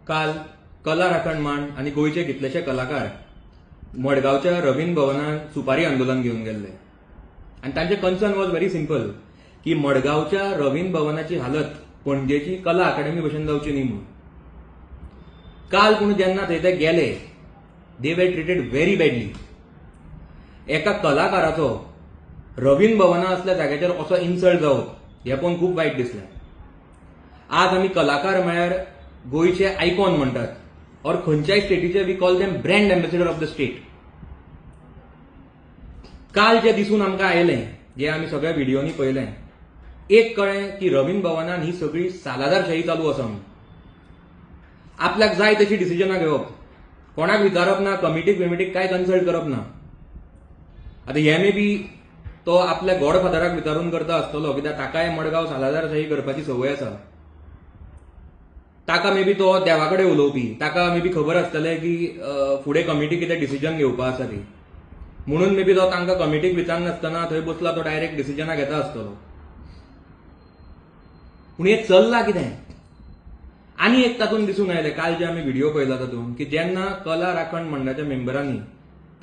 काल कला राखणमान आणि गोयचे कितलेशे कलाकार मडगावच्या रवींद्र भवनात सुपारी आंदोलन घेऊन गेल्ले आणि तांचे कन्सर्न वॉज व्हेरी सिंपल की मडगावच्या रवींद्र भवनाची हालत पणजेची कला अकादमी भशेन जावची न्ही म्हणून. काल पूण जेन्ना थंय ते गेले दे वर ट्रिटेड व्हेरी बॅडली. एका कलाकाराचो रवींद्र भवना असल्या जाग्याचेर असो इन्सल्ट जावप हें पळोवन खूब वायट दिसलें. आज आमी कलाकार म्हळ्यार गोयचे आयकॉन म्हणटात और खंयच्याय स्टेटीचे we call them brand ambassador of the state. काल जे दिसून आमकां आयलें जे आमी सगळ्या व्हिडिओनी पळयलें एक कळ्ळें की रवींद्र भवनान ही सगळी सालादारशाही चालू आसा म्हणून. आपल्याक जाय तशी डिसिजनां घेवप, कोणाक विचारप ना, कमिटीक काय कन्सल्ट करप ना. आतां हे मे बी तो आपल्या गॉडफादराक विचारून करता आसतलो कित्याक ताकाय मडगांव सालादारशाही करपाची संवय आसा. ताका मे बी तो देवा कडेन उलोवपी, ताका मे बी खबर आसतलें की फुडें कमिटी कितें डिसिजन घेवपा आसा ती, म्हणून मे बी तो तांकां कमिटीक विचारनासतना थंय बसला तो डायरेक्ट डिसिजनां घेता आसतलो. पूण हें चल्लां कितें? आनी एक तातूंत दिसून आयलें काल जे आमी व्हिडिओ पळयला तातूंत की जेन्ना कला राखण मंडळाच्या मेंबरांनी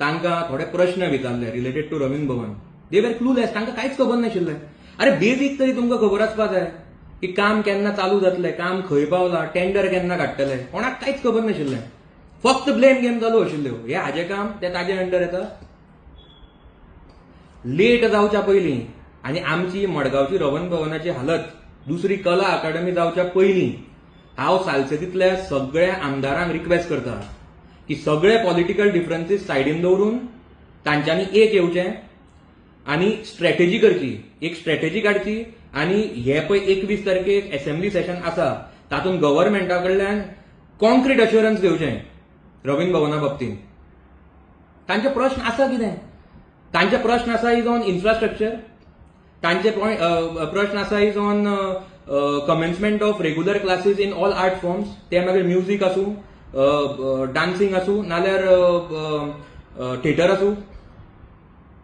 तांकां थोडे प्रश्न विचारले रिलेटेड टू रवींद्र भवन, दे वर क्लूलेस, तांकां कांयच खबर नाशिल्लें. अरे बेजीक तरी तुमकां खबर आसपा जाय की काम केन्ना चालू जातलें, काम खंय पावलां, टेंडर केन्ना काडटले, कोणाक कांयच खबर नाशिल्लें. फक्त ब्लेम गेम चालू आशिल्ल्यो. हे हाजें काम तें ताजे अंडर येता. लेट जावच्या पयलीं आनी आमची मडगांवची रवींद्र भवनाची हालत दुसरी कला अकादमी जावच्या पयलीं हांव सालसेतींतल्या सगळ्या आमदारांक रिक्वेस्ट करता की सगळे पॉलिटिकल डिफरन्सीस सायडीन दवरून तांच्यांनी एक येवचें आनी स्ट्रॅटेजी करची, एक स्ट्रॅटेजी काडची आनी हे पळय 21 तारखेक असेंब्ली सेशन आसा तातूंत गव्हर्नमेंटा कडल्यान कॉन्क्रीट अश्युरन्स घेवचें रवींद्र भवना बाबतींत. तांचे प्रश्न आसा कितें? तांचे प्रश्न आसा इज ऑन इन्फ्रास्ट्रक्चर, तांचे प्रश्न आसा is on commencement of regular classes in all art forms, ते मागीर म्युझीक आसूं, डान्सिंग आसूं नाल्यार थिएटर आसूं,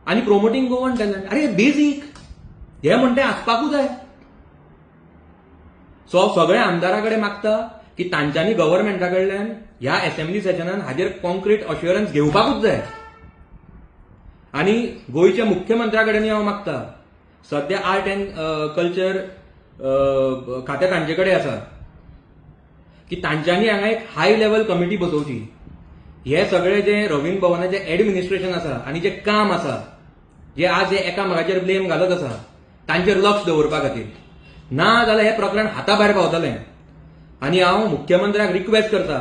आनी प्रोमोटींग गोवन टॅलंट. अरे बेजीक हे म्हणटे आसपाकूच जाय. सो हांव सगळ्या आमदारां कडेन मागता की तांच्यांनी गव्हर्नमेंटा कडल्यान ह्या असेंब्ली सेशनान हाजेर कॉन्क्रीट अश्युरन्स घेवपाकूच जाय. आनी गोयच्या मुख्यमंत्र्या कडेन हांव मागता, सध्या आर्ट अँड कल्चर खातें तांचे कडेन आसा, की तांच्यांनी हांगा एक हाय लेवल कमिटी बसोवची. हे सगळे जे रवींद्र भवनाचें एडमिनिस्ट्रेशन आसा आनी जे काम आसा जे आज हे एकामेकाचेर ब्लेम घालत आसा तांचेर लक्ष दवरपा खातीर, ना जाल्यार हे प्रकरण हाताभायर पावतलें. आनी हांव मुख्यमंत्र्याक रिक्वेस्ट करता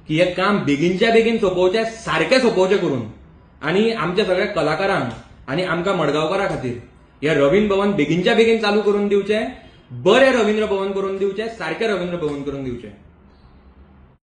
की हे काम बेगीनच्या बेगीन सोंपोवचें, सारकें सोंपोवचें करून, आनी आमच्या सगळ्या कलाकारांक आनी आमकां मडगांवकारां खातीर हे रवींद्र भवन बेगीनच्या बेगीन चालू करून दिवचें, बरें रवींद्र भवन करून दिवचें, सारकें रवींद्र भवन करून दिवचें.